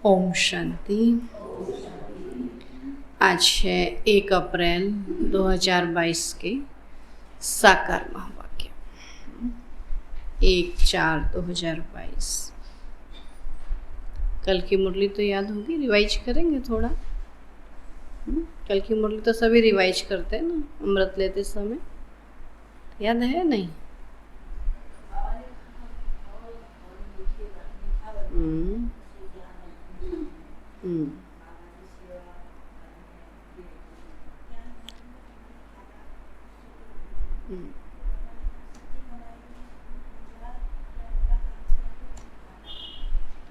ओम शांति। आज है 1 अप्रैल 2022 के साकार महावाक्य 1/4/2022। कल की मुरली तो याद होगी, रिवाइज करेंगे थोड़ा। कल की मुरली तो सभी रिवाइज करते हैं ना, अमृत लेते समय। याद है नहीं?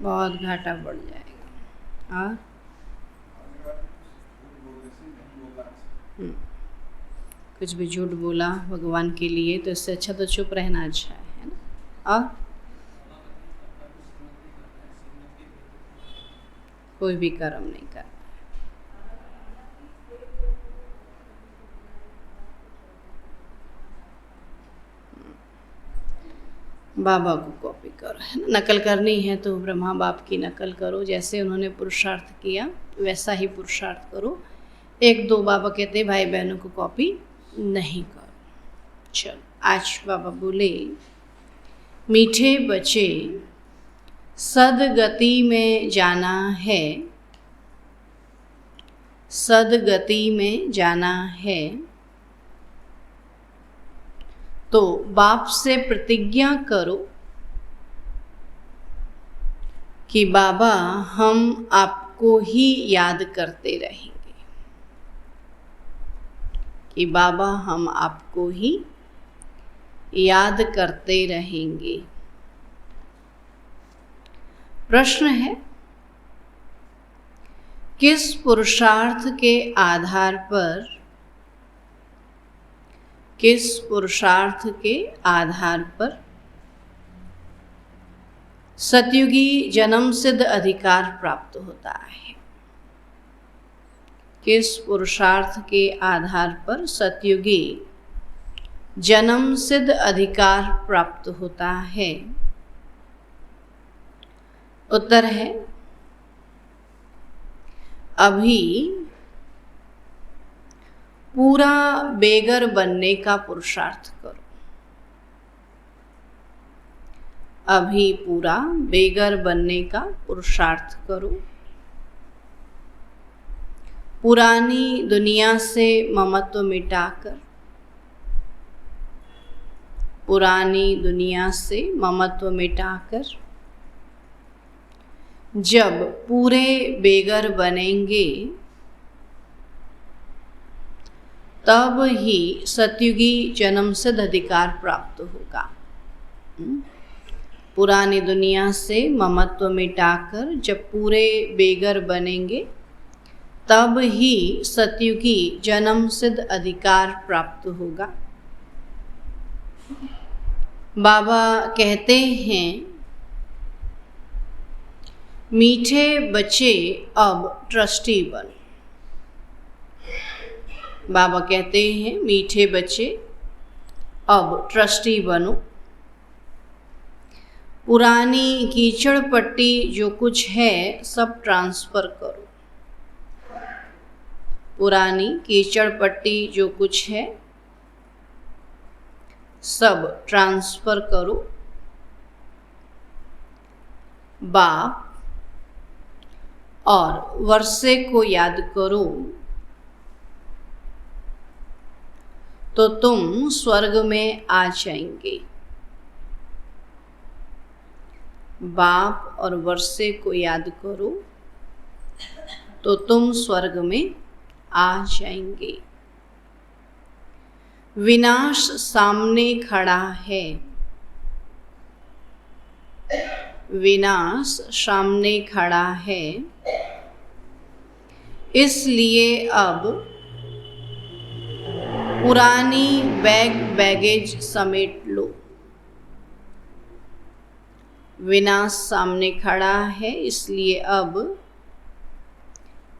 बहुत घाटा बढ़ जाएगा। और कुछ भी झूठ बोला भगवान के लिए तो इससे अच्छा तो चुप रहना अच्छा है ना। और कोई भी कर्म नहीं करना। बाबा को कॉपी करो, है ना। नकल करनी है तो ब्रह्मा बाप की नकल करो, जैसे उन्होंने पुरुषार्थ किया वैसा ही पुरुषार्थ करो। 1-2 बाबा कहते भाई बहनों को कॉपी नहीं करो। चलो, आज बाबा बोले, मीठे बच्चे सदगति में जाना है, सदगति में जाना है तो बाप से प्रतिज्ञा करो कि बाबा हम आपको ही याद करते रहेंगे, कि बाबा हम आपको ही याद करते रहेंगे। प्रश्न है, किस पुरुषार्थ के आधार पर, किस पुरुषार्थ के आधार पर सतयुगी जन्म सिद्ध अधिकार प्राप्त होता है? किस पुरुषार्थ के आधार पर सतयुगी जन्म सिद्ध अधिकार प्राप्त होता है? उत्तर है, अभी पूरा बेगर बनने का पुरुषार्थ करो। अभी पूरा बेगर बनने का पुरुषार्थ करो। पुरानी दुनिया से ममत्व मिटाकर, पुरानी दुनिया से ममत्व मिटाकर जब पूरे बेगर बनेंगे तब ही सतयुगी जन्म सिद्ध अधिकार प्राप्त होगा। पुरानी दुनिया से ममत्व मिटाकर जब पूरे बेगर बनेंगे तब ही सतयुगी जन्म सिद्ध अधिकार प्राप्त होगा। बाबा कहते हैं, मीठे बच्चे अब ट्रस्टी बनो। बाबा कहते हैं, मीठे बच्चे अब ट्रस्टी बनो। पुरानी कीचड़ पट्टी जो कुछ है सब ट्रांसफ़र करो। पुरानी कीचड़ पट्टी जो कुछ है सब ट्रांसफ़र करो। बाप और वर्षे को याद करो तो तुम स्वर्ग में आ जाएंगे। बाप और वर्षे को याद करो तो तुम स्वर्ग में आ जाएंगे। विनाश सामने खड़ा है, विनाश सामने खड़ा है, इसलिए अब पुरानी बैगेज समेट लो। विनाश सामने खड़ा है, इसलिए अब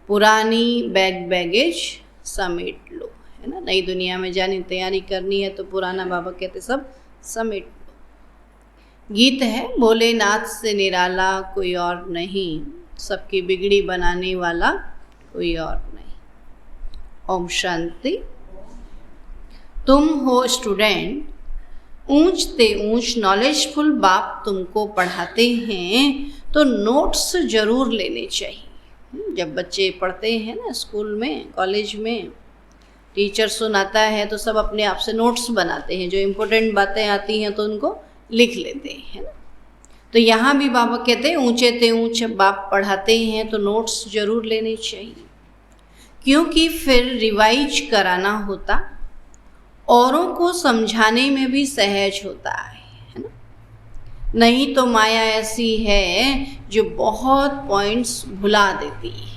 पुरानी बैगेज समेट लो, है ना। नई दुनिया में जाने तैयारी करनी है तो पुराना बाबा कहते सब समेट लो। गीत है, भोलेनाथ से निराला कोई और नहीं, सबकी बिगड़ी बनाने वाला कोई और नहीं। ओम शांति। तुम हो स्टूडेंट, ऊंच ते ऊंच नॉलेजफुल बाप तुमको पढ़ाते हैं तो नोट्स जरूर लेने चाहिए। जब बच्चे पढ़ते हैं ना स्कूल में, कॉलेज में, टीचर सुनाता है तो सब अपने आप से नोट्स बनाते हैं, जो इम्पोर्टेंट बातें आती हैं तो उनको लिख लेते हैं ना। तो यहाँ भी बाबा कहते हैं ऊंचे ते ऊंच बाप पढ़ाते हैं तो नोट्स जरूर लेने चाहिए, क्योंकि फिर रिवाइज कराना होता, औरों को समझाने में भी सहज होता है ना। नहीं तो माया ऐसी है जो बहुत पॉइंट्स भुला देती है।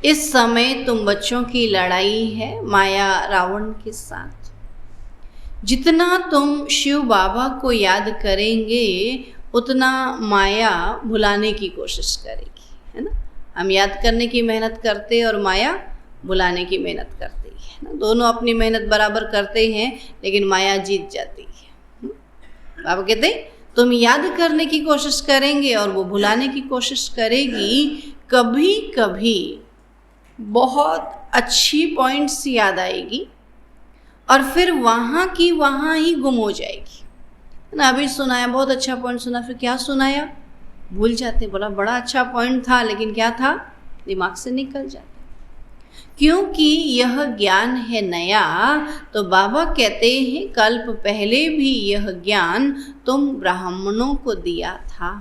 इस समय तुम बच्चों की लड़ाई है माया रावण के साथ। जितना तुम शिव बाबा को याद करेंगे उतना माया भुलाने की कोशिश करेगी, है ना। हम याद करने की मेहनत करते और माया भुलाने की मेहनत करती है ना। दोनों अपनी मेहनत बराबर करते हैं लेकिन माया जीत जाती है। बाबा कहते हैं तुम याद करने की कोशिश करेंगे और वो भुलाने की कोशिश करेगी। कभी कभी बहुत अच्छी पॉइंट्स याद आएगी और फिर वहाँ की वहाँ ही गुम हो जाएगी ना। अभी सुनाया, बहुत अच्छा पॉइंट सुना, फिर क्या सुनाया भूल जाते। बोला बड़ा अच्छा पॉइंट था लेकिन क्या था, दिमाग से निकल जाता। क्योंकि यह ज्ञान है नया, तो बाबा कहते हैं कल्प पहले भी यह ज्ञान तुम ब्राह्मणों को दिया था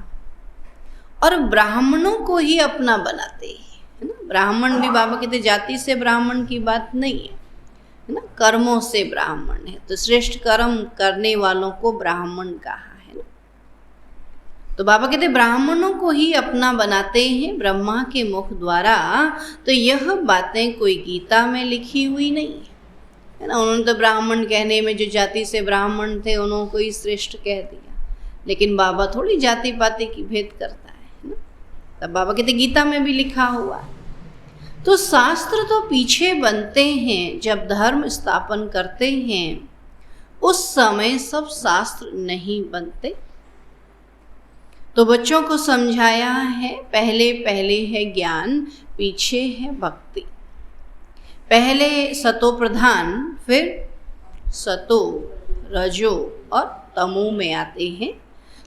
और ब्राह्मणों को ही अपना बनाते हैं ना। ब्राह्मण भी बाबा कहते जाति से ब्राह्मण की बात नहीं है ना, कर्मों से ब्राह्मण है। तो श्रेष्ठ कर्म करने वालों को ब्राह्मण कहा है ना। तो बाबा कहते ब्राह्मणों को ही अपना बनाते हैं ब्रह्मा के मुख द्वारा। तो यह बातें कोई गीता में लिखी हुई नहीं है ना। उन्होंने तो ब्राह्मण कहने में जो जाति से ब्राह्मण थे उन्होंने को ही श्रेष्ठ कह दिया, लेकिन बाबा थोड़ी जाति पाति की भेद करता है ना। तब बाबा कहते गीता में भी लिखा हुआ है। तो शास्त्र तो पीछे बनते हैं जब धर्म स्थापन करते हैं, उस समय सब शास्त्र नहीं बनते। तो बच्चों को समझाया है पहले पहले है ज्ञान, पीछे है भक्ति। पहले सतो प्रधान, फिर सतो, रजो और तमो में आते हैं।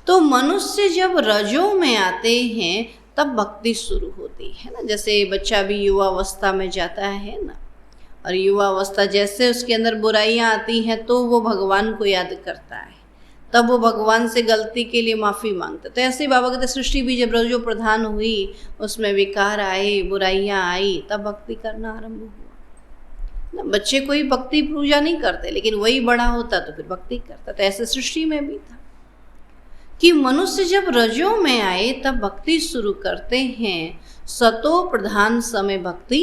तो मनुष्य जब रजो में आते हैं तब भक्ति शुरू होती है ना। जैसे बच्चा भी युवावस्था में जाता है ना, और युवावस्था जैसे उसके अंदर बुराइयां आती हैं तो वो भगवान को याद करता है, तब वो भगवान से गलती के लिए माफ़ी मांगता। तो ऐसे बाबा कहते सृष्टि भी जब रजो प्रधान हुई, उसमें विकार आए, बुराइयां आई, तब भक्ति करना आरंभ हुआ ना। बच्चे कोई भक्ति पूजा नहीं करते, लेकिन वही बड़ा होता तो फिर भक्ति करता। तो ऐसे सृष्टि में भी था कि मनुष्य जब रजो में आए तब भक्ति शुरू करते हैं। सतो प्रधान समय भक्ति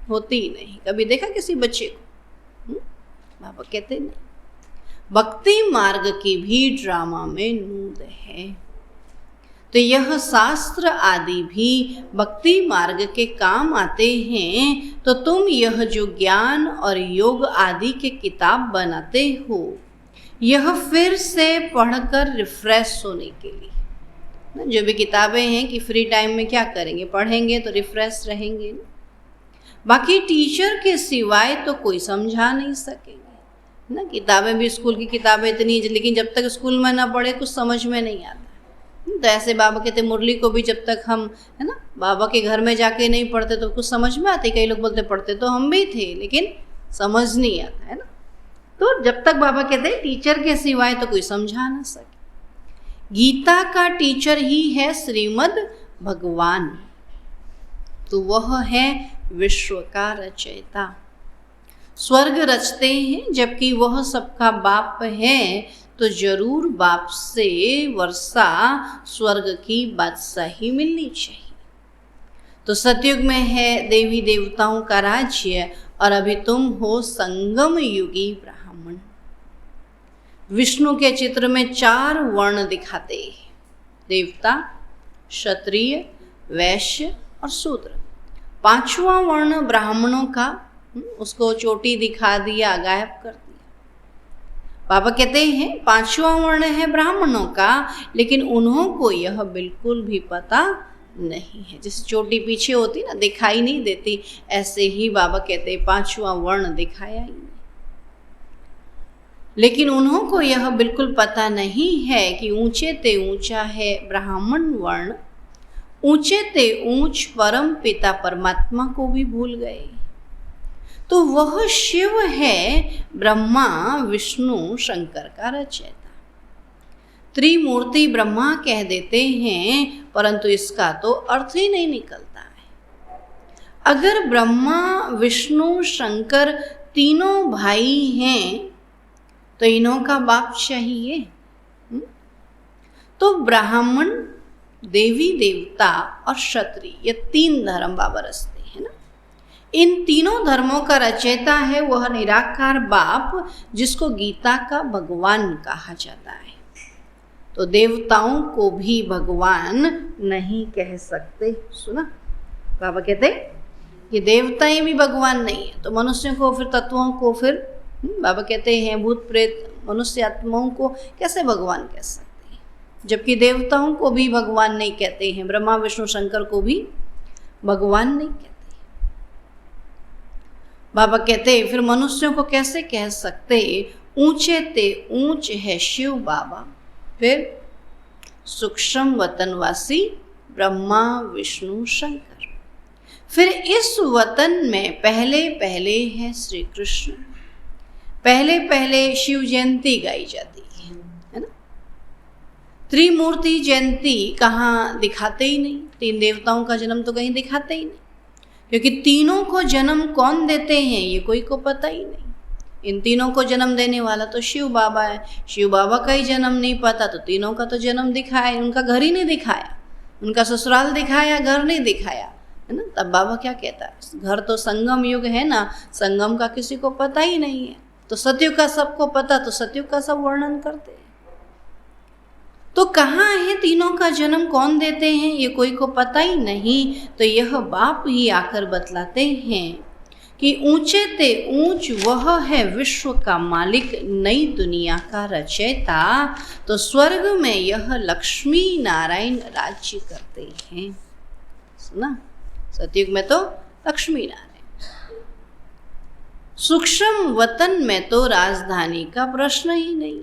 होती नहीं। कभी देखा किसी बच्चे को? बाबा कहते नहीं। भक्ति मार्ग की भी ड्रामा में नूंद है। तो यह शास्त्र आदि भी भक्ति मार्ग के काम आते हैं। तो तुम यह जो ज्ञान और योग आदि के किताब बनाते हो, यह फिर से पढ़कर रिफ्रेश होने के लिए। जो भी किताबें हैं कि फ्री टाइम में क्या करेंगे, पढ़ेंगे तो रिफ्रेश रहेंगे। बाकी टीचर के सिवाय तो कोई समझा नहीं सकेंगे ना। किताबें भी स्कूल की किताबें इतनी, लेकिन जब तक स्कूल में ना पढ़े कुछ समझ में नहीं आता। तो ऐसे बाबा कहते मुरली को भी जब तक हम, है ना, बाबा के घर में जाके नहीं पढ़ते तो कुछ समझ में आती। कई लोग बोलते पढ़ते तो हम भी थे लेकिन समझ नहीं आता, है ना। तो जब तक बाबा कहते हैं टीचर के सिवाय तो कोई समझा ना सके। गीता का टीचर ही है श्रीमद् भगवान, तो वह है विश्व का रचयिता। स्वर्ग रचते हैं जबकि वह सबका बाप है, तो जरूर बाप से वर्षा स्वर्ग की बादशाही मिलनी चाहिए। तो सतयुग में है देवी देवताओं का राज्य और अभी तुम हो संगम युगी ब्राह्मण। विष्णु के चित्र में 4 वर्ण दिखाते हैं, देवता, क्षत्रिय, वैश्य और शूद्र। 5वां वर्ण ब्राह्मणों का, उसको चोटी दिखा दिया, गायब कर दिया। बाबा कहते हैं 5वां वर्ण है ब्राह्मणों का, लेकिन उन्हों को यह बिल्कुल भी पता नहीं है। जैसे चोटी पीछे होती ना, दिखाई नहीं देती, ऐसे ही बाबा कहते पांचवा वर्ण दिखाया ही नहीं। लेकिन उन्हों को यह बिल्कुल पता नहीं है कि ऊंचे ते ऊंचा है ब्राह्मण वर्ण, ऊंचे ते ऊंच परम पिता परमात्मा को भी भूल गए। तो वह शिव है ब्रह्मा विष्णु शंकर का रचयिता। त्रिमूर्ति ब्रह्मा कह देते हैं, परंतु इसका तो अर्थ ही नहीं निकलता है। अगर ब्रह्मा विष्णु शंकर तीनों भाई हैं तो इन्हों का बाप चाहिए। तो ब्राह्मण, देवी देवता और क्षत्रिय, ये तीन धर्म बाबा रचते हैं ना। इन तीनों धर्मों का रचयिता है वह निराकार बाप, जिसको गीता का भगवान कहा जाता है। तो देवताओं को भी भगवान नहीं कह सकते। सुना, बाबा कहते कि देवताएं भी भगवान नहीं है, तो मनुष्यों को फिर, तत्वों को फिर, बाबा कहते हैं भूत प्रेत मनुष्य आत्माओं को कैसे भगवान कह सकते हैं, जबकि देवताओं को भी भगवान नहीं कहते हैं, ब्रह्मा विष्णु शंकर को भी भगवान नहीं कहते। बाबा कहते फिर मनुष्यों को कैसे कह सकते, ऊंचे ते ऊंच है शिव बाबा, फिर सूक्ष्म वतनवासी ब्रह्मा विष्णु शंकर, फिर इस वतन में पहले पहले है श्री कृष्ण। पहले पहले शिव जयंती गाई जाती है ना। त्रिमूर्ति जयंती कहाँ दिखाते ही नहीं, तीन देवताओं का जन्म तो कहीं दिखाते ही नहीं, क्योंकि तीनों को जन्म कौन देते हैं ये कोई को पता ही नहीं। इन तीनों को जन्म देने वाला तो शिव बाबा है। शिव बाबा का ही जन्म नहीं पता तो तीनों का तो जन्म दिखाया, उनका घर ही नहीं दिखाया, उनका ससुराल दिखाया, घर नहीं दिखाया, है ना। तब बाबा क्या कहता है, घर तो संगम युग है ना, संगम का किसी को पता ही नहीं है, तो सतयुग का सबको पता, तो सतयुग का सब वर्णन करते हैं। तो कहाँ है तीनों का जन्म कौन देते हैं ये कोई को पता ही नहीं। तो यह बाप ही आकर बतलाते हैं कि ऊंचे ते ऊंच वह है विश्व का मालिक, नई दुनिया का रचयिता। तो स्वर्ग में यह लक्ष्मी नारायण राज्य करते हैं। सुना, सतयुग में तो लक्ष्मी नारायण, सूक्ष्म वतन में तो राजधानी का प्रश्न ही नहीं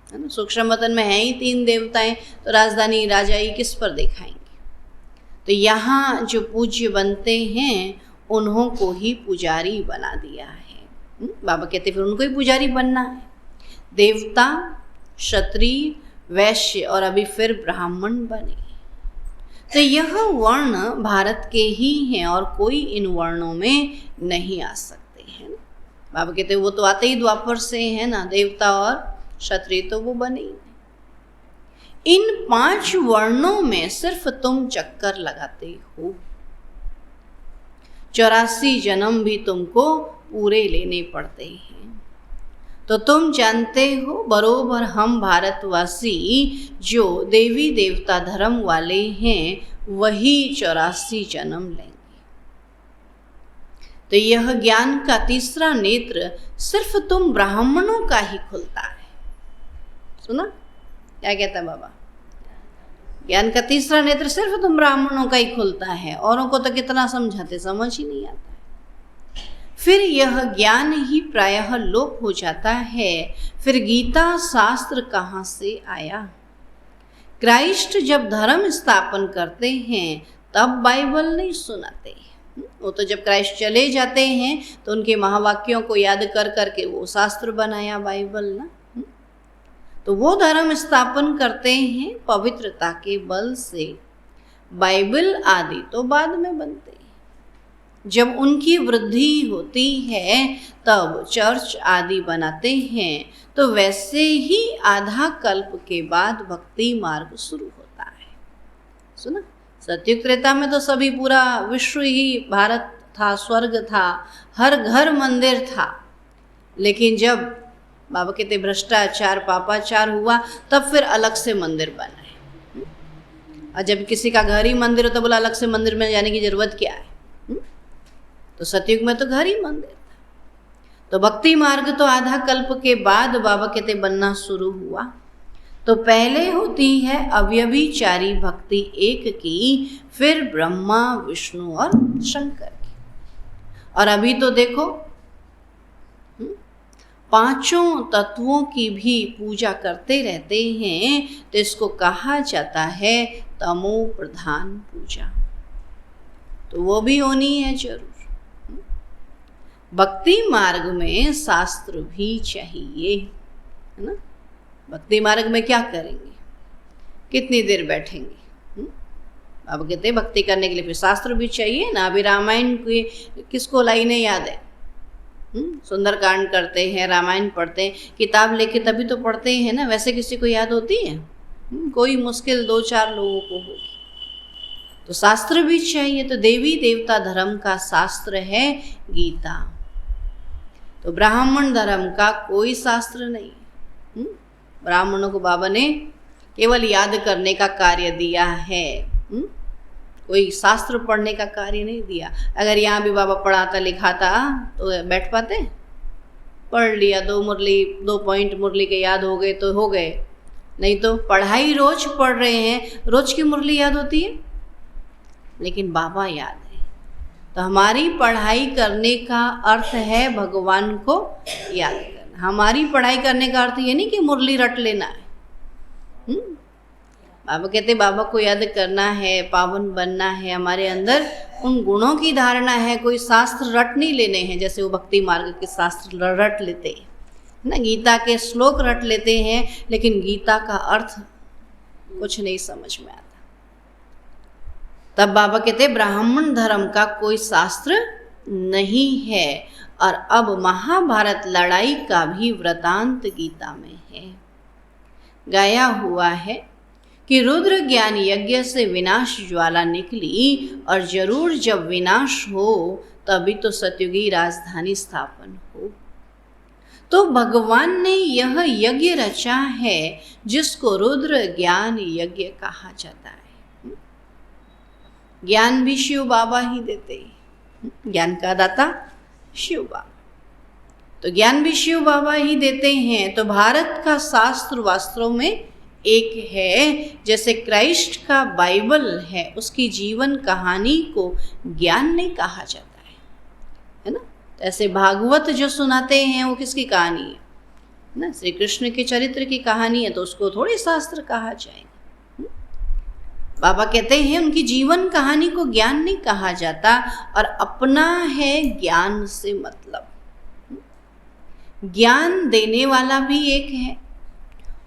है ना। सूक्ष्म वतन में है ही तीन देवताएं, तो राजधानी राजाई किस पर दिखाएंगे। तो यहाँ जो पूज्य बनते हैं उन्हों को ही पुजारी बना दिया है। बाबा कहते फिर उनको ही पुजारी बनना है। देवता, क्षत्रिय, वैश्य और अभी फिर ब्राह्मण बने। तो यह वर्ण भारत के ही हैं और कोई इन वर्णों में नहीं आ सकते हैं। बाबा कहते वो तो आते ही द्वापर से है ना, देवता और क्षत्रिय तो वो बने ही नहीं। इन 5 वर्णों में सिर्फ तुम चक्कर लगाते हो। 84 जन्म भी तुमको पूरे लेने पड़ते हैं। तो तुम जानते हो बरोबर हम भारतवासी जो देवी देवता धर्म वाले हैं वही 84 जन्म लेंगे। तो यह ज्ञान का तीसरा नेत्र सिर्फ तुम ब्राह्मणों का ही खुलता है। सुना क्या कहता बाबा, ज्ञान का तीसरा नेत्र सिर्फ तुम ब्राह्मणों का ही खुलता है, औरों को तो कितना समझाते समझ ही नहीं आता है। फिर यह ज्ञान ही प्रायः लोप हो जाता है। फिर गीता शास्त्र कहाँ से आया। क्राइस्ट जब धर्म स्थापन करते हैं तब बाइबल नहीं सुनाते। वो तो जब क्राइस्ट चले जाते हैं तो उनके महावाक्यों को याद कर करके वो शास्त्र बनाया बाइबल ना। तो वो धर्म स्थापन करते हैं पवित्रता के बल से। बाइबल आदि तो बाद में बनते हैं। जब उनकी वृद्धि होती है तब चर्च आदि बनाते हैं। तो वैसे ही आधा कल्प के बाद भक्ति मार्ग शुरू होता है। सुना, सतयुग त्रेता में तो सभी पूरा विश्व ही भारत था, स्वर्ग था, हर घर मंदिर था। लेकिन जब बाबा कहते भ्रष्टाचार पापाचार हुआ तब फिर अलग से मंदिर बनाए। और जब किसी का घर ही मंदिर हो तो बोला अलग से मंदिर में जाने की जरूरत क्या है। तो सतयुग में तो घर ही मंदिर था। तो भक्ति मार्ग तो आधा कल्प के बाद बाबा कहते बनना शुरू हुआ। तो पहले होती है अव्यभिचारी भक्ति एक की, फिर ब्रह्मा विष्णु और शंकर की। और अभी तो देखो पांचों तत्वों की भी पूजा करते रहते हैं, तो इसको कहा जाता है तमो प्रधान पूजा। तो वो भी होनी है जरूर। भक्ति मार्ग में शास्त्र भी चाहिए, है ना। भक्ति मार्ग में क्या करेंगे, कितनी देर बैठेंगे। अब कहते हैं भक्ति करने के लिए फिर शास्त्र भी चाहिए ना। अभी रामायण की किसको लाइनें याद है? सुंदरकांड करते हैं, रामायण पढ़ते हैं, किताब लेके तभी तो पढ़ते हैं ना। वैसे किसी को याद होती है? कोई मुश्किल 2-4 लोगों को होगी। तो शास्त्र भी चाहिए। तो देवी देवता धर्म का शास्त्र है गीता। तो ब्राह्मण धर्म का कोई शास्त्र नहीं। ब्राह्मणों को बाबा ने केवल याद करने का कार्य दिया है, कोई शास्त्र पढ़ने का कार्य नहीं दिया। अगर यहाँ भी बाबा पढ़ाता लिखाता तो बैठ पाते? पढ़ लिया, 2 पॉइंट मुरली के याद हो गए तो हो गए, नहीं तो पढ़ाई रोज पढ़ रहे हैं, रोज की मुरली याद होती है, लेकिन बाबा याद है। तो हमारी पढ़ाई करने का अर्थ है भगवान को याद करना। हमारी पढ़ाई करने का अर्थ ये नहीं कि मुरली रट लेना है। बाबा कहते बाबा को याद करना है, पावन बनना है, हमारे अंदर उन गुणों की धारणा है। कोई शास्त्र रट नहीं लेने हैं, जैसे वो भक्ति मार्ग के शास्त्र रट लेते हैं ना, गीता के श्लोक रट लेते हैं, लेकिन गीता का अर्थ कुछ नहीं समझ में आता। तब बाबा कहते ब्राह्मण धर्म का कोई शास्त्र नहीं है। और अब महाभारत लड़ाई का भी वृतांत गीता में है। गाया हुआ है कि रुद्र ज्ञान यज्ञ से विनाश ज्वाला निकली, और जरूर जब विनाश हो तभी तो सतयुगी राजधानी स्थापन हो। तो भगवान ने यह यज्ञ रचा है जिसको रुद्र ज्ञान यज्ञ कहा जाता है। ज्ञान भी शिव बाबा ही देते हैं, ज्ञान का दाता शिव बाबा। तो ज्ञान भी शिव बाबा ही देते हैं। तो भारत का शास्त्र वास्तव में एक है, जैसे क्राइस्ट का बाइबल है, उसकी जीवन कहानी को ज्ञान नहीं कहा जाता है ना। तो ऐसे भागवत जो सुनाते हैं वो किसकी कहानी है ना, श्री कृष्ण के चरित्र की कहानी है, तो उसको थोड़ी शास्त्र कहा जाएगा। बाबा कहते हैं उनकी जीवन कहानी को ज्ञान नहीं कहा जाता, और अपना है ज्ञान से मतलब। ज्ञान देने वाला भी एक है,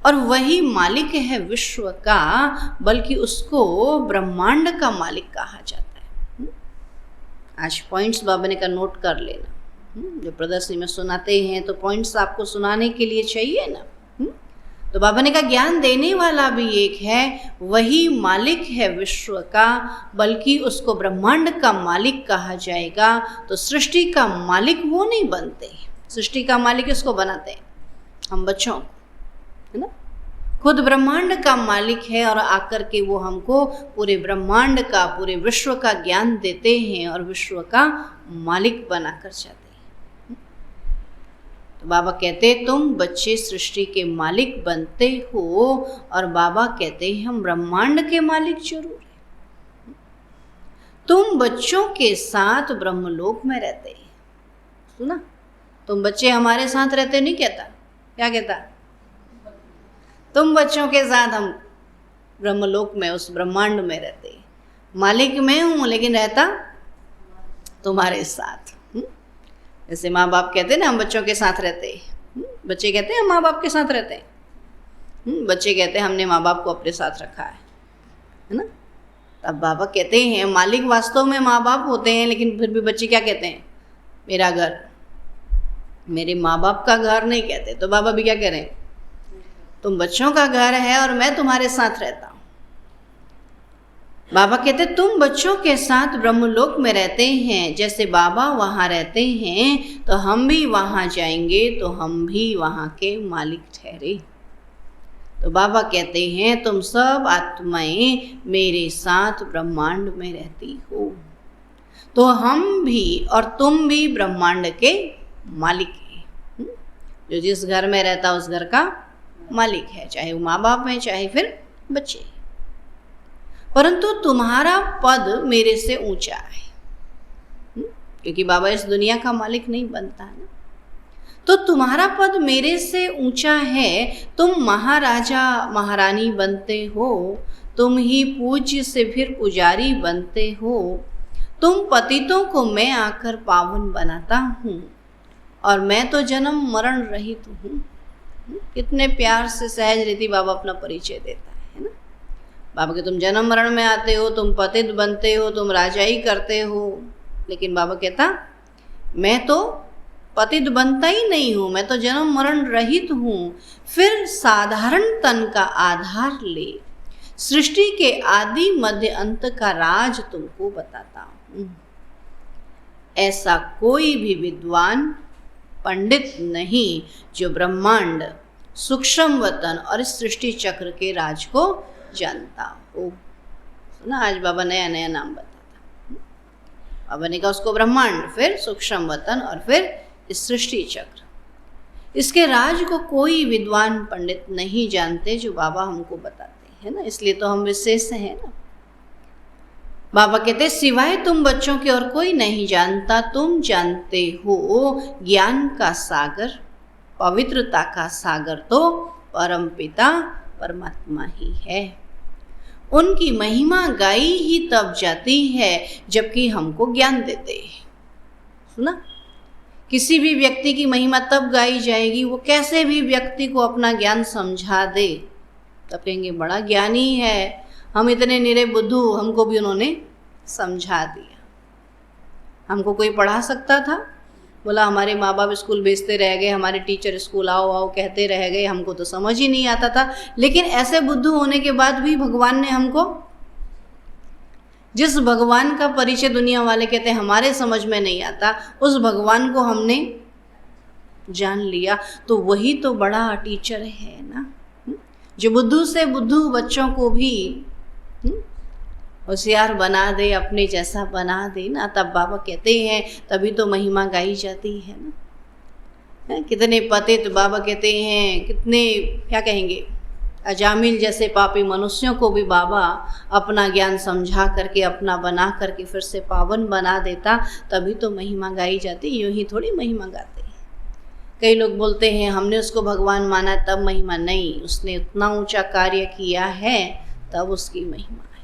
और वही मालिक है विश्व का, बल्कि उसको ब्रह्मांड का मालिक कहा जाता है। आज पॉइंट्स बाबा ने का नोट कर लेना। जो प्रदर्शनी में सुनाते हैं तो पॉइंट्स आपको सुनाने के लिए चाहिए ना। तो बाबा ने कहा ज्ञान देने वाला भी एक है, वही मालिक है विश्व का, बल्कि उसको ब्रह्मांड का मालिक कहा जाएगा। तो सृष्टि का मालिक वो नहीं बनते, सृष्टि का मालिक इसको बनाते हैं हम बच्चों, है ना। खुद ब्रह्मांड का मालिक है, और आकर के वो हमको पूरे ब्रह्मांड का, पूरे विश्व का ज्ञान देते हैं, और विश्व का मालिक बनाकर जाते हैं। तो बाबा कहते तुम बच्चे सृष्टि के मालिक बनते हो, और बाबा कहते हैं हम ब्रह्मांड के मालिक जरूर हैं। तुम बच्चों के साथ ब्रह्मलोक में रहते हैं। सुना, तुम बच्चे हमारे साथ रहते नहीं कहता, क्या कहता? तुम बच्चों के साथ हम ब्रह्मलोक में, उस ब्रह्मांड में रहते हैं। मालिक मैं हूँ, लेकिन रहता तुम्हारे साथ। जैसे माँ बाप कहते हैं ना हम बच्चों के साथ रहते हैं, बच्चे कहते हैं हम माँ बाप के साथ रहते हैं, बच्चे कहते हैं हमने माँ बाप को अपने साथ रखा है ना। तब बाबा कहते हैं मालिक वास्तव में माँ बाप होते हैं, लेकिन फिर भी बच्चे क्या कहते हैं? मेरा घर, मेरे माँ बाप का घर नहीं कहते। तो बाबा भी क्या कह रहे हैं? तुम बच्चों का घर है और मैं तुम्हारे साथ रहता हूँ। बाबा कहते तुम बच्चों के साथ ब्रह्मलोक में रहते हैं, जैसे बाबा वहाँ रहते हैं तो हम भी वहाँ जाएंगे, तो हम भी वहाँ के मालिक ठहरे। तो बाबा कहते हैं तुम सब आत्माएं मेरे साथ ब्रह्मांड में रहती हो, तो हम भी और तुम भी ब्रह्मांड के मालिक हैं। जो जिस घर में रहता उस घर का मालिक है, चाहे वो माँ बाप हैं चाहे फिर बच्चे, परंतु तुम्हारा पद मेरे से ऊंचा है। क्योंकि बाबा इस दुनिया का मालिक नहीं बनता है ना, तो तुम्हारा पद मेरे से ऊंचा है। तुम महाराजा महारानी बनते हो, तुम ही पूज्य से फिर पुजारी बनते हो। तुम पतितों को मैं आकर पावन बनाता हूँ, और मैं तो जन्म मरण रहित हूँ। कितने प्यार से सहज रीति बाबा अपना परिचय देता है ना। बाबा के तुम जन्म मरण में आते हो, तुम पतित बनते हो, तुम राजाई करते हो, लेकिन बाबा कहता मैं तो पतित बनता ही नहीं हूँ, मैं तो जन्म मरण रहित हूँ। फिर साधारण तन का आधार ले सृष्टि के आदि मध्य अंत का राज तुमको बताता हूँ। ऐसा कोई भी विद्वान पंडित नहीं जो ब्रह्मांड, सूक्ष्म वतन और इस सृष्टि चक्र के राज को जानता हो। सुना, आज बाबा नया नया नाम बताता। बाबा ने कहा उसको ब्रह्मांड, फिर सूक्ष्म वतन और फिर इस सृष्टि चक्र, इसके राज को कोई विद्वान पंडित नहीं जानते जो बाबा हमको बताते हैं ना। इसलिए तो हम विशेष हैं ना। बाबा कहते सिवाय तुम बच्चों के और कोई नहीं जानता, तुम जानते हो ज्ञान का सागर, पवित्रता का सागर तो परम पिता परमात्मा ही है। उनकी महिमा गाई ही तब जाती है जबकि हमको ज्ञान देते हैं। सुना, किसी भी व्यक्ति की महिमा तब गाई जाएगी वो कैसे भी व्यक्ति को अपना ज्ञान समझा दे, तब कहेंगे बड़ा ज्ञानी है, हम इतने निरे बुद्धू, हमको भी उन्होंने समझा दिया। हमको कोई पढ़ा सकता था, बोला हमारे माँ बाप स्कूल भेजते रह गए, हमारे टीचर स्कूल आओ आओ कहते रह गए, हमको तो समझ ही नहीं आता था। लेकिन ऐसे बुद्धू होने के बाद भी भगवान ने हमको, जिस भगवान का परिचय दुनिया वाले कहते हैं हमारे समझ में नहीं आता, उस भगवान को हमने जान लिया, तो वही तो बड़ा टीचर है ना, जो बुद्धू से बुद्धू बच्चों को भी होशियार बना दे, अपने जैसा बना दे ना। तब बाबा कहते हैं तभी तो महिमा गाई जाती है ना। कितने पतित बाबा कहते हैं, कितने क्या कहेंगे, अजामिल जैसे पापी मनुष्यों को भी बाबा अपना ज्ञान समझा करके, अपना बना करके फिर से पावन बना देता, तभी तो महिमा गाई जाती। यूं ही थोड़ी महिमा गाते हैं। कई लोग बोलते हैं हमने उसको भगवान माना तब महिमा, नहीं, उसने उतना ऊंचा कार्य किया है तब उसकी महिमा है।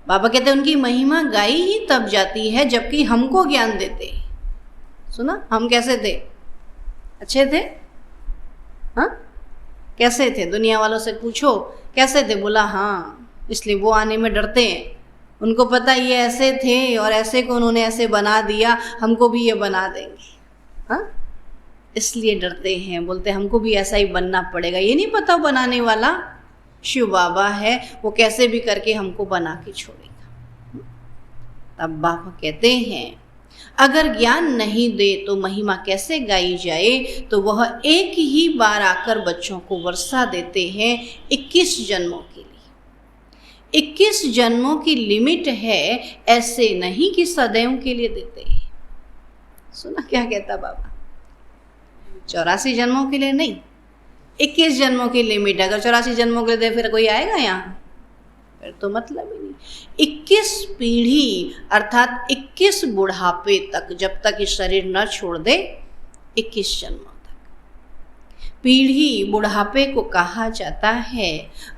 बाबा कहते हैं उनकी महिमा गाई ही तब जाती है जबकि हमको ज्ञान देते। सुना, हम कैसे थे? अच्छे थे? हाँ, कैसे थे? दुनिया वालों से पूछो कैसे थे, बोला हाँ, इसलिए वो आने में डरते हैं। उनको पता ये ऐसे थे और ऐसे को उन्होंने ऐसे बना दिया, हमको भी ये बना देंगे, हाँ, इसलिए डरते हैं। बोलते हमको भी ऐसा ही बनना पड़ेगा। ये नहीं पता बनाने वाला शिव बाबा है, वो कैसे भी करके हमको बना के छोड़ेगा। तब बाबा कहते हैं अगर ज्ञान नहीं दे तो महिमा कैसे गाई जाए। तो वह एक ही बार आकर बच्चों को वर्षा देते हैं 21 जन्मों के लिए। 21 जन्मों की लिमिट है, ऐसे नहीं कि सदैव के लिए देते हैं। सुना क्या कहता बाबा? 84 जन्मों के लिए नहीं, 21 जन्मों की लिमिट। अगर 84 जन्मों के लिए फिर कोई आएगा यहाँ? फिर तो मतलब ही नहीं। 21 पीढ़ी अर्थात 21 बुढ़ापे तक, जब तक इस शरीर न छोड़ दे, 21 जन्मों तक पीढ़ी बुढ़ापे को कहा जाता है।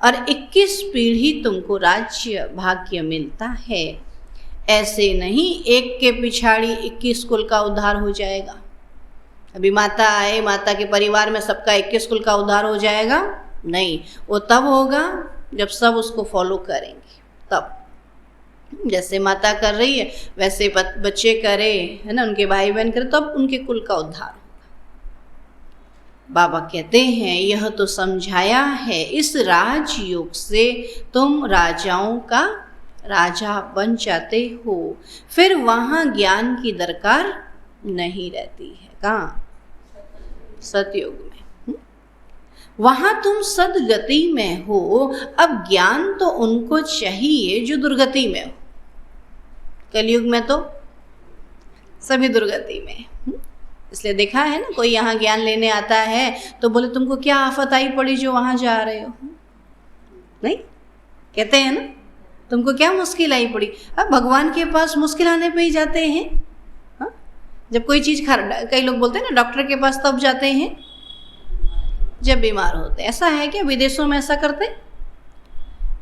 और 21 पीढ़ी तुमको राज्य भाग्य मिलता है। ऐसे नहीं एक के पिछाड़ी 21 कुल का उद्धार हो जाएगा। अभी माता आए, माता के परिवार में सबका 21 कुल का उद्धार हो जाएगा? नहीं, वो तब होगा जब सब उसको फॉलो करेंगे। तब जैसे माता कर रही है वैसे बच्चे करे, है ना, उनके भाई बहन करे, तब उनके कुल का उद्धार होगा। बाबा कहते हैं यह तो समझाया है इस राजयोग से तुम राजाओं का राजा बन जाते हो, फिर वहाँ ज्ञान की दरकार नहीं रहती है। कहाँ? सतयुग में। वहां तुम सदगति में हो। अब ज्ञान तो उनको चाहिए जो दुर्गति में हो। कलयुग में तो सभी दुर्गति में। इसलिए देखा है ना, कोई यहाँ ज्ञान लेने आता है तो बोले तुमको क्या आफत आई पड़ी जो वहाँ जा रहे हो, नहीं कहते हैं ना, तुमको क्या मुश्किल आई पड़ी। अब भगवान के पास मुश्किल आने पे ही जाते हैं। हाँ, जब कोई चीज़ कई लोग बोलते हैं ना डॉक्टर के पास तब जाते हैं जब बीमार होते हैं। ऐसा है क्या? विदेशों में ऐसा करते हैं?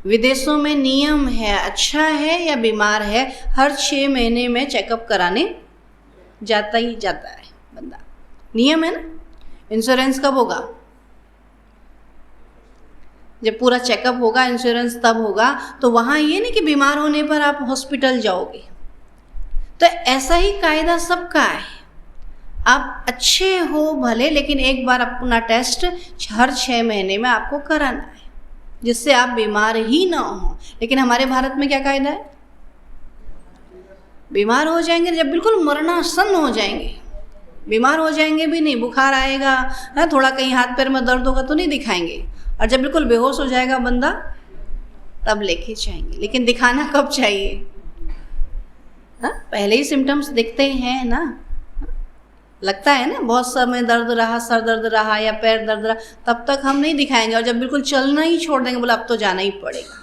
विदेशों में नियम है, अच्छा है या बीमार है, हर 6 महीने में चेकअप कराने जाता ही जाता है बंदा। नियम है ना। इंश्योरेंस कब होगा? जब पूरा चेकअप होगा, इंश्योरेंस तब होगा। तो वहाँ ये नहीं कि बीमार होने पर आप हॉस्पिटल जाओगे। तो ऐसा ही कायदा सबका है। आप अच्छे हो भले, लेकिन एक बार अपना टेस्ट हर 6 महीने में आपको कराना है, जिससे आप बीमार ही ना हो। लेकिन हमारे भारत में क्या कायदा है? बीमार हो जाएंगे जब बिल्कुल मरणासन हो जाएंगे, बीमार हो जाएंगे भी नहीं, बुखार आएगा ना, थोड़ा कहीं हाथ पैर में दर्द होगा तो नहीं दिखाएंगे, और जब बिल्कुल बेहोश हो जाएगा बंदा तब लेके जाएंगे। लेकिन दिखाना कब चाहिए? हाँ, पहले ही सिम्टम्स दिखते हैं ना, लगता है ना बहुत समय दर्द रहा, सर दर्द रहा या पैर दर्द रहा, तब तक हम नहीं दिखाएंगे। और जब बिल्कुल चलना ही छोड़ देंगे, बोला अब तो जाना ही पड़ेगा।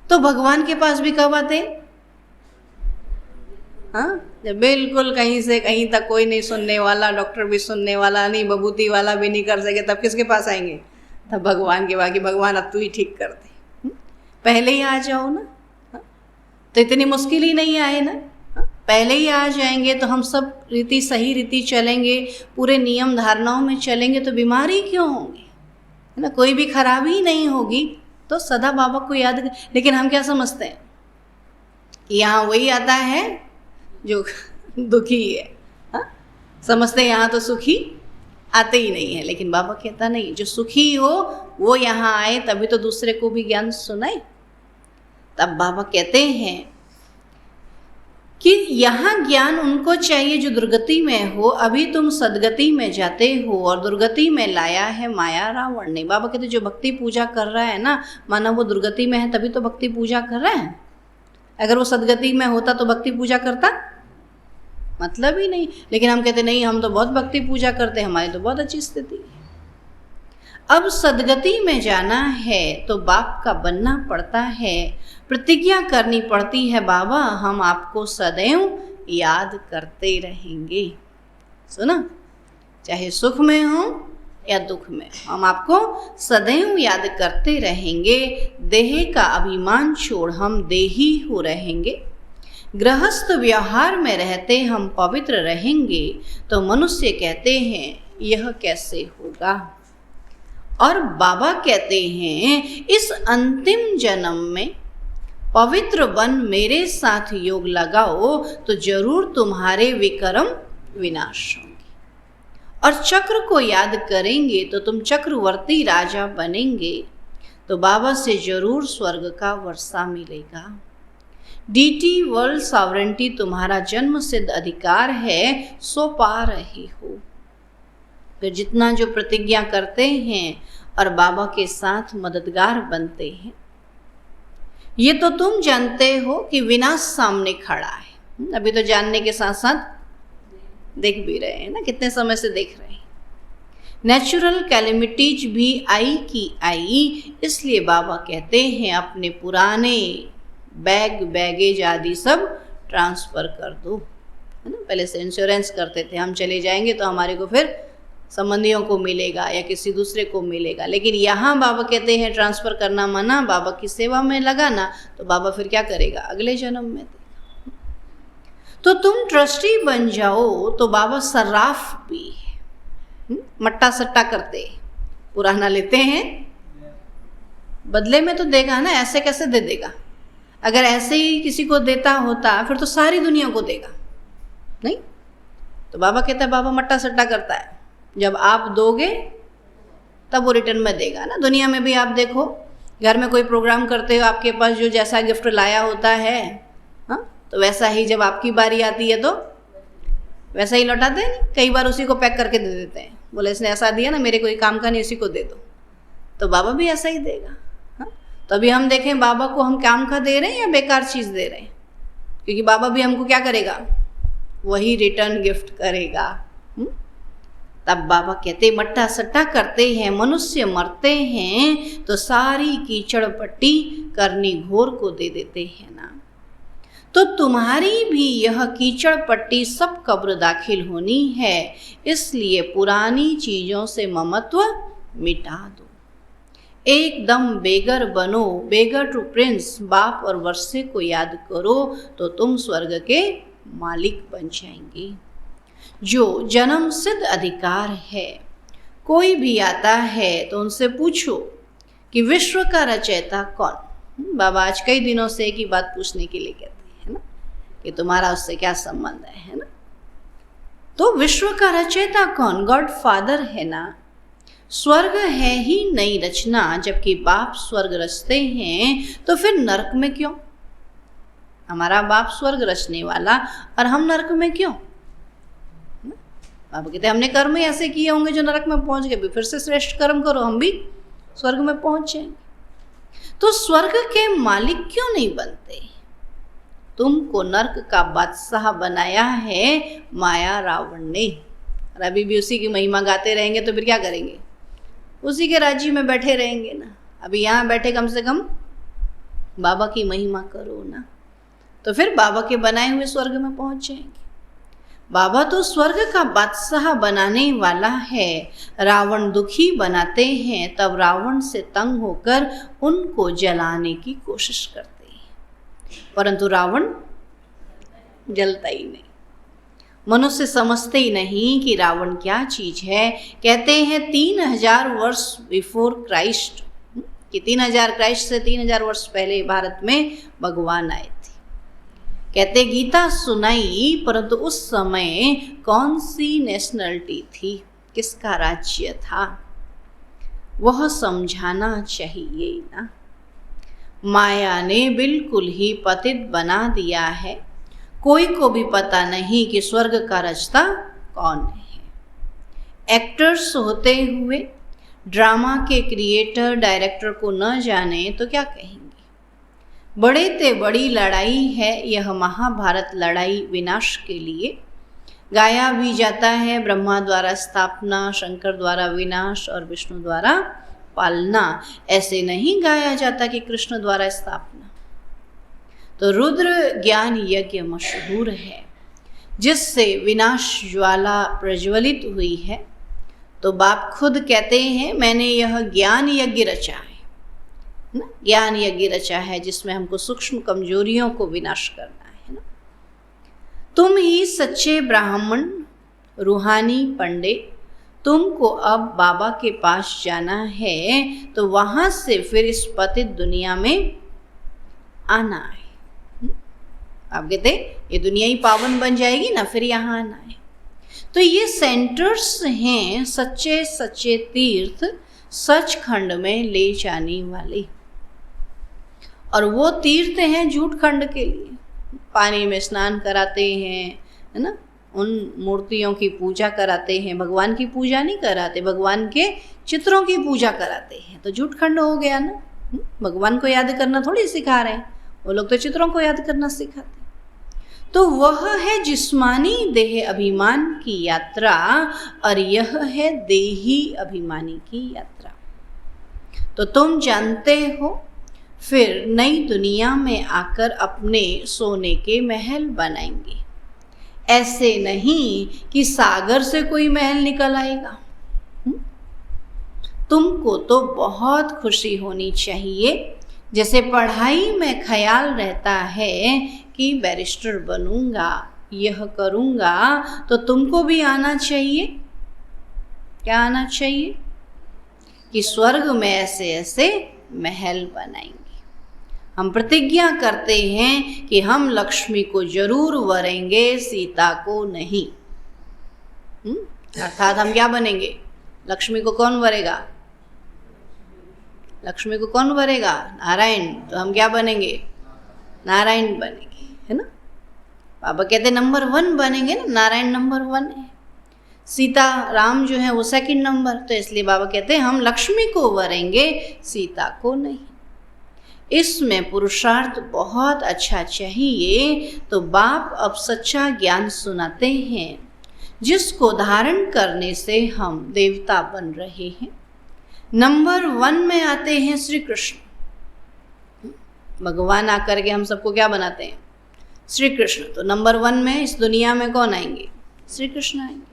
तो भगवान के पास भी कब आते? हाँ, जब बिल्कुल कहीं से कहीं तक कोई नहीं सुनने वाला, डॉक्टर भी सुनने वाला नहीं, बबूती वाला भी नहीं कर सके, तब किसके पास आएंगे? तब भगवान के पास कि भगवान अब तू ही ठीक कर दे। पहले ही आ जाओ ना, तो इतनी मुश्किल ही नहीं आए ना। पहले ही आ जाएंगे तो हम सब सही रीति चलेंगे, पूरे नियम धारणाओं में चलेंगे, तो बीमारी क्यों होंगी, है ना, कोई भी खराबी ही नहीं होगी। तो सदा बाबा को याद कर। लेकिन हम क्या समझते हैं कि यहाँ वही आता है जो दुखी है, हाँ? समझते हैं यहाँ तो सुखी आते ही नहीं है। लेकिन बाबा कहता नहीं, जो सुखी हो वो यहाँ आए, तभी तो दूसरे को भी ज्ञान सुनाए। तब बाबा कहते हैं कि यहाँ ज्ञान उनको चाहिए जो दुर्गति में हो। अभी तुम सदगति में जाते हो और दुर्गति में लाया है माया रावण ने। बाबा कहते जो भक्ति पूजा कर रहा है ना, माना वो दुर्गति में है तभी तो भक्ति पूजा कर रहा है। अगर वो सदगति में होता तो भक्ति पूजा करता? मतलब ही नहीं। लेकिन हम कहते नहीं, हम तो बहुत भक्ति पूजा करते हैं, हमारी तो बहुत अच्छी स्थिति है। अब सदगति में जाना है तो बाप का बनना पड़ता है, प्रतिज्ञा करनी पड़ती है, बाबा हम आपको सदैव याद करते रहेंगे। सुना, चाहे सुख में हो या दुख में, हम आपको सदैव याद करते रहेंगे। देह का अभिमान छोड़ हम देही हो रहेंगे। गृहस्थ व्यवहार में रहते हम पवित्र रहेंगे। तो मनुष्य कहते हैं यह कैसे होगा? और बाबा कहते हैं इस अंतिम जन्म में पवित्र बन मेरे साथ योग लगाओ तो जरूर तुम्हारे विक्रम विनाश होंगे। और चक्र को याद करेंगे तो तुम चक्रवर्ती राजा बनेंगे। तो बाबा से जरूर स्वर्ग का वर्षा मिलेगा। डीटी वर्ल्ड सॉवरेंटी तुम्हारा जन्म सिद्ध अधिकार है, सो पा रहे हो। तो जितना जो प्रतिज्ञा करते हैं और बाबा के साथ मददगार बनते हैं, ये तो तुम जानते हो कि विनाश सामने खड़ा है। अभी तो जानने के साथ साथ देख भी रहे हैं ना, कितने समय से देख रहे हैं। नेचुरल कैलेमिटीज भी आई की आई, इसलिए बाबा कहते हैं अपने पुराने बैगेज आदि सब ट्रांसफ़र कर दो, है ना। पहले से इंश्योरेंस करते थे, हम चले जाएंगे तो हमारे को फिर संबंधियों को मिलेगा या किसी दूसरे को मिलेगा। लेकिन यहाँ बाबा कहते हैं ट्रांसफ़र करना मना, बाबा की सेवा में लगाना। तो बाबा फिर क्या करेगा? अगले जन्म में देगा। तो तुम ट्रस्टी बन जाओ तो बाबा सर्राफ भी है, मट्टा सट्टा करते, पुराना लेते हैं, बदले में तो देगा ना, ऐसे कैसे दे देगा? अगर ऐसे ही किसी को देता होता फिर तो सारी दुनिया को देगा, नहीं। तो बाबा कहता है बाबा मट्टा सट्टा करता है, जब आप दोगे तब वो रिटर्न में देगा ना। दुनिया में भी आप देखो, घर में कोई प्रोग्राम करते हो, आपके पास जो जैसा गिफ्ट लाया होता है, हाँ, तो वैसा ही जब आपकी बारी आती है तो वैसा ही लौटाते हैं। कई बार उसी को पैक करके दे देते हैं, बोले इसने ऐसा दिया ना, मेरे कोई काम का नहीं, उसी को दे दो। तो बाबा भी ऐसा ही देगा, हाँ। तो अभी हम देखें बाबा को हम काम का दे रहे हैं या बेकार चीज़ दे रहे हैं? क्योंकि बाबा भी हमको क्या करेगा? वही रिटर्न गिफ्ट करेगा, तब बाबा कहते मट्टा सट्टा करते हैं, मनुष्य मरते हैं तो सारी कीचड़ पट्टी करनी घोर को दे देते हैं ना। तो तुम्हारी भी यह कीचड़ पट्टी सब कब्र दाखिल होनी है, इसलिए पुरानी चीजों से ममत्व मिटा दो। एकदम बेगर बनो, बेगर टू प्रिंस, बाप और वर्षे को याद करो तो तुम स्वर्ग के मालिक बन जाएंगे। जो जन्म सिद्ध अधिकार है, कोई भी आता है तो उनसे पूछो कि विश्व का रचयिता कौन। बाबा आज कई दिनों से एक ही बात पूछने के लिए कहते हैं ना कि तुम्हारा उससे क्या संबंध है ना। तो विश्व का रचयिता कौन? गॉड फादर है ना। स्वर्ग है ही नई रचना, जबकि बाप स्वर्ग रचते हैं तो फिर नरक में क्यों? हमारा बाप स्वर्ग रचने वाला और हम नरक में क्यों? बाबा कहते हमने कर्म ही ऐसे किए होंगे जो नरक में पहुंच गए, फिर से श्रेष्ठ कर्म करो, हम भी स्वर्ग में पहुंच जाएंगे। तो स्वर्ग के मालिक क्यों नहीं बनते? तुमको नरक का बादशाह बनाया है माया रावण ने, और अभी भी उसी की महिमा गाते रहेंगे तो फिर क्या करेंगे? उसी के राज्य में बैठे रहेंगे ना। अभी यहाँ बैठे कम से कम बाबा की महिमा करो ना, तो फिर बाबा के बनाए हुए स्वर्ग में पहुंच जाएंगे। बाबा तो स्वर्ग का बादशाह बनाने वाला है। रावण दुखी बनाते हैं, तब रावण से तंग होकर उनको जलाने की कोशिश करते हैं, परंतु रावण जलता ही नहीं। मनुष्य समझते ही नहीं कि रावण क्या चीज है। कहते हैं 3000 वर्ष बिफोर क्राइस्ट, कि 3000 क्राइस्ट से 3000 वर्ष पहले भारत में भगवान आए थे। कहते गीता सुनाई, परंतु उस समय कौन सी नेशनलिटी थी, किसका राज्य था, वह समझाना चाहिए ना। माया ने बिल्कुल ही पतित बना दिया है। कोई को भी पता नहीं कि स्वर्ग का रचता कौन है। एक्टर्स होते हुए ड्रामा के क्रिएटर डायरेक्टर को न जाने तो क्या कहेंगे? बड़े ते बड़ी लड़ाई है यह महाभारत लड़ाई विनाश के लिए। गाया भी जाता है ब्रह्मा द्वारा स्थापना, शंकर द्वारा विनाश और विष्णु द्वारा पालना। ऐसे नहीं गाया जाता कि कृष्ण द्वारा स्थापना। तो रुद्र ज्ञान यज्ञ मशहूर है, जिससे विनाश ज्वाला प्रज्वलित हुई है। तो बाप खुद कहते हैं मैंने यह ज्ञान यज्ञ रचा है ना, ज्ञान यज्ञ रचा है जिसमें हमको सूक्ष्म कमजोरियों को विनाश करना है ना। तुम ही सच्चे ब्राह्मण, रूहानी पंडित, तुमको अब बाबा के पास जाना है, तो वहां से फिर इस पतित दुनिया में आना है। आप कहते ये दुनिया ही पावन बन जाएगी ना, फिर यहाँ आना है। तो ये सेंटर्स हैं सच्चे सच्चे तीर्थ सचखंड में ले जाने वाले, और वो तीर्थ हैं झूठ खंड के लिए। पानी में स्नान कराते हैं है ना, उन मूर्तियों की पूजा कराते हैं, भगवान की पूजा नहीं कराते, भगवान के चित्रों की पूजा कराते हैं, तो झूठ खंड हो गया ना। भगवान को याद करना थोड़ी सिखा रहे हैं, वो लोग तो चित्रों को याद करना सिखाते। तो वह है जिस्मानी देह अभिमान की यात्रा, और यह है देही अभिमानी की यात्रा। तो तुम जानते हो, फिर नई दुनिया में आकर अपने सोने के महल बनाएंगे। ऐसे नहीं कि सागर से कोई महल निकल आएगा। तुमको तो बहुत खुशी होनी चाहिए। जैसे पढ़ाई में ख्याल रहता है कि बैरिस्टर बनूंगा, यह करूंगा, तो तुमको भी आना चाहिए। क्या आना चाहिए? कि स्वर्ग में ऐसे ऐसे महल बनाएंगे। हम प्रतिज्ञा करते हैं कि हम लक्ष्मी को जरूर वरेंगे, सीता को नहीं। अर्थात हम क्या बनेंगे? लक्ष्मी को कौन वरेगा? लक्ष्मी को कौन वरेगा? नारायण। तो हम क्या बनेंगे? नारायण बनेंगे, है ना। बाबा कहते नंबर 1 बनेंगे ना, नारायण नंबर 1 है, सीता राम जो है वो सेकंड नंबर। तो इसलिए बाबा कहते हैं हम लक्ष्मी को वरेंगे, सीता को नहीं। इसमें पुरुषार्थ बहुत अच्छा चाहिए। तो बाप अब सच्चा ज्ञान सुनाते हैं। जिसको धारण करने से हम देवता बन रहे हैं। नंबर 1 में आते हैं श्री कृष्ण। भगवान आकर के हम सबको क्या बनाते हैं? श्री कृष्ण। तो नंबर 1 में इस दुनिया में कौन आएंगे? श्री कृष्ण आएंगे।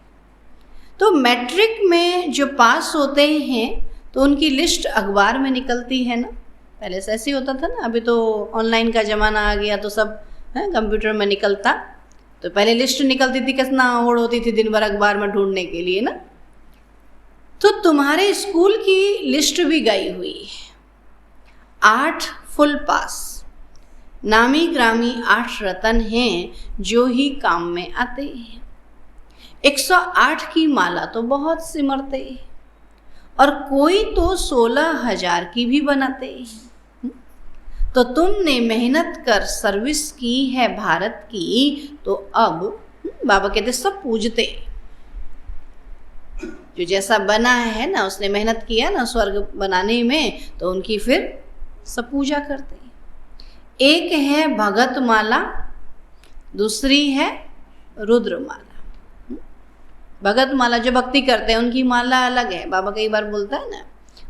तो मैट्रिक में जो पास होते हैं तो उनकी लिस्ट अखबार में निकलती है ना। पहले से ऐसे ही होता था ना, अभी तो ऑनलाइन का ज़माना आ गया तो सब कंप्यूटर में निकलता। तो पहले लिस्ट निकलती थी, कितना होड़ होती थी दिन भर अखबार में ढूंढने के लिए ना। तो तुम्हारे स्कूल की लिस्ट भी गई हुई है। 8 फुल पास, नामी ग्रामी 8 रतन हैं जो ही काम में आते हैं। 108 की माला तो बहुत सिमरते हैं और कोई तो 16,000 की भी बनाते हैं। तो तुमने मेहनत कर सर्विस की है भारत की, तो अब बाबा कहते सब पूजते। जो जैसा बना है ना, उसने मेहनत किया ना स्वर्ग बनाने में, तो उनकी फिर सब पूजा करते हैं। एक है भगत माला, दूसरी है रुद्र माला। भगत माला जो भक्ति करते हैं उनकी माला अलग है। बाबा कई बार बोलता है ना,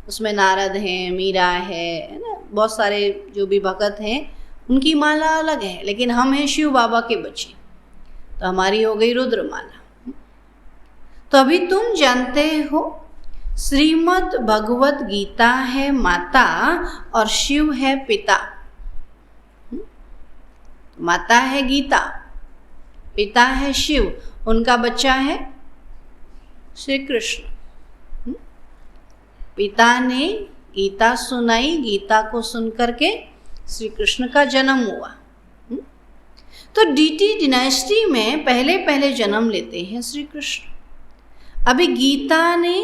उसमें नारद हैं, मीरा है ना, बहुत सारे जो भी भगत हैं उनकी माला अलग है। लेकिन हम हैं शिव बाबा के बच्चे, तो हमारी हो गई रुद्र माला। तो अभी तुम जानते हो श्रीमद् भगवत गीता है माता और शिव है पिता। माता है गीता, पिता है शिव, उनका बच्चा है श्री कृष्ण। पिता ने गीता सुनाई, गीता को सुनकर के श्री कृष्ण का जन्म हुआ। तो डीटी डिनाइस्टी में पहले पहले जन्म लेते हैं श्री कृष्ण। अभी गीता ने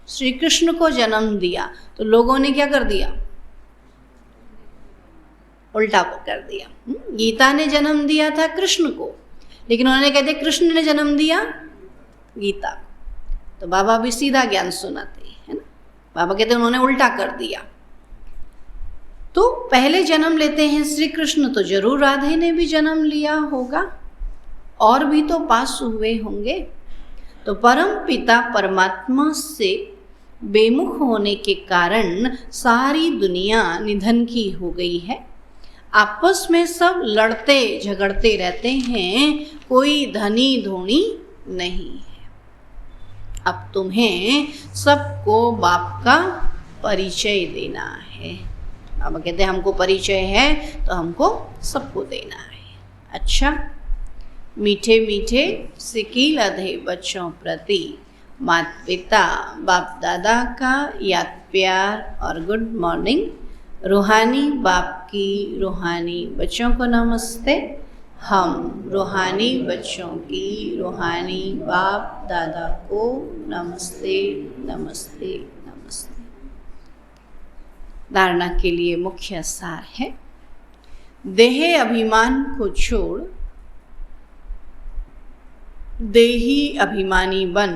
श्री कृष्ण को जन्म दिया तो लोगों ने क्या कर दिया? उल्टा कर दिया। गीता ने जन्म दिया था कृष्ण को, लेकिन उन्होंने कहते कृष्ण ने जन्म दिया गीता को। तो बाबा भी सीधा ज्ञान सुनाते हैं ना। बाबा कहते उन्होंने उल्टा कर दिया। तो पहले जन्म लेते हैं श्री कृष्ण, तो जरूर राधे ने भी जन्म लिया होगा, और भी तो पास हुए होंगे। तो परम पिता परमात्मा से बेमुख होने के कारण सारी दुनिया निधन की हो गई है। आपस में सब लड़ते झगड़ते रहते हैं, कोई धनी धोनी नहीं है। अब तुम्हें सबको बाप का परिचय देना है। बाबा कहते हैं हमको परिचय है तो हमको सबको देना है। अच्छा, मीठे मीठे सिकील अधे बच्चों प्रति माता पिता बाप दादा का याद प्यार और गुड मॉर्निंग। रूहानी बाप की रूहानी बच्चों को नमस्ते। हम रूहानी बच्चों की रूहानी बाप दादा को नमस्ते नमस्ते नमस्ते। धारणा के लिए मुख्य सार है, देह अभिमान को छोड़ देही अभिमानी बन।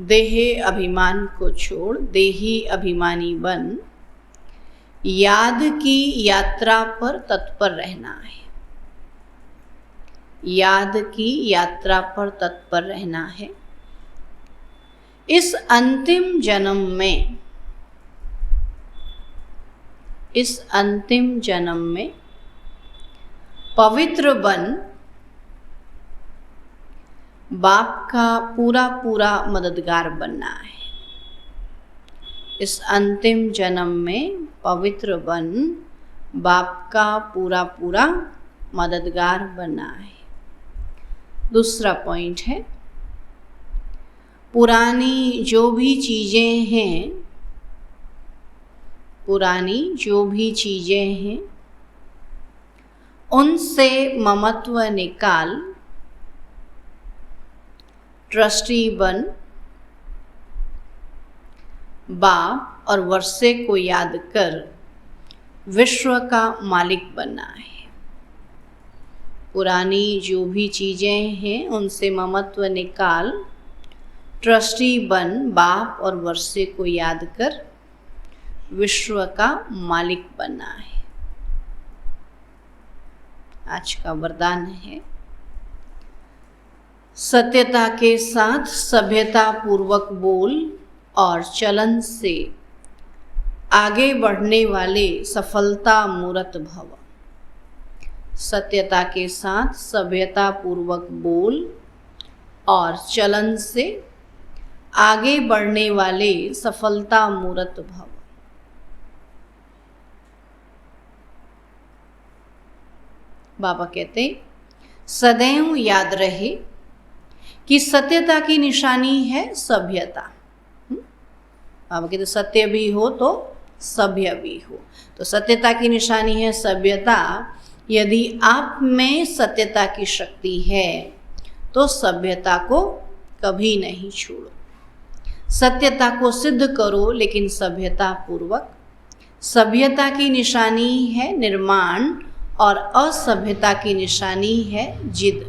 देह अभिमान को छोड़ देही अभिमानी बन। याद की यात्रा पर तत्पर रहना है। याद की यात्रा पर तत्पर रहना है। इस अंतिम जन्म में, इस अंतिम जन्म में पवित्र बन बाप का पूरा पूरा मददगार बनना है। इस अंतिम जन्म में पवित्र बन बाप का पूरा पूरा मददगार बनना है। दूसरा पॉइंट है, पुरानी जो भी चीज़ें हैं, पुरानी जो भी चीज़ें हैं उनसे ममत्व निकाल ट्रस्टी बन बाप और वर्षे को याद कर विश्व का मालिक बनना है। पुरानी जो भी चीज़ें हैं उनसे ममत्व निकाल ट्रस्टी बन बाप और वर्षे को याद कर विश्व का मालिक बनना है। आज का वरदान है, सत्यता के साथ सभ्यता पूर्वक बोल और चलन से आगे बढ़ने वाले सफलता मूर्त भव। सत्यता के साथ सभ्यता पूर्वक बोल और चलन से आगे बढ़ने वाले सफलता मूर्त भव। बाबा कहते सदैव याद रहे कि सत्यता की निशानी है सभ्यता। बाबा कहते सत्य भी हो तो सभ्य भी हो। तो सत्यता की निशानी है सभ्यता। यदि आप में सत्यता की शक्ति है तो सभ्यता को कभी नहीं छोड़ो। सत्यता को सिद्ध करो लेकिन सभ्यता पूर्वक। सभ्यता की निशानी है निर्माण और असभ्यता की निशानी है जिद।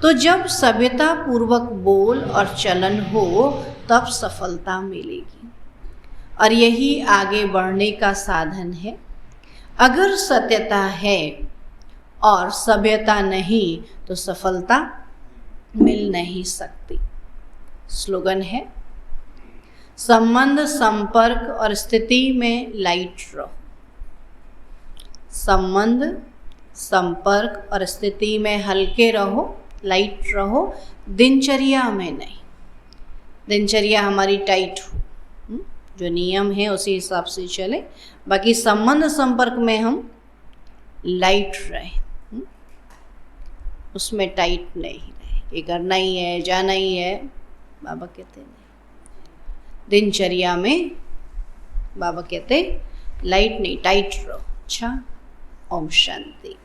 तो जब सभ्यता पूर्वक बोल और चलन हो तब सफलता मिलेगी और यही आगे बढ़ने का साधन है। अगर सत्यता है और सभ्यता नहीं तो सफलता मिल नहीं सकती। स्लोगन है संबंध संपर्क और स्थिति में लाइट रहो। संबंध संपर्क और स्थिति में हल्के रहो, लाइट रहो, दिनचर्या में नहीं। दिनचर्या हमारी टाइट हो, जो नियम है उसी हिसाब से चले। बाकी संबंध संपर्क में हम लाइट रहे, उसमें टाइट नहीं रहे कि करना ही है जाना ही है। बाबा कहते नहीं। दिनचर्या में बाबा कहते लाइट नहीं टाइट रहो। अच्छा, ओम शांति।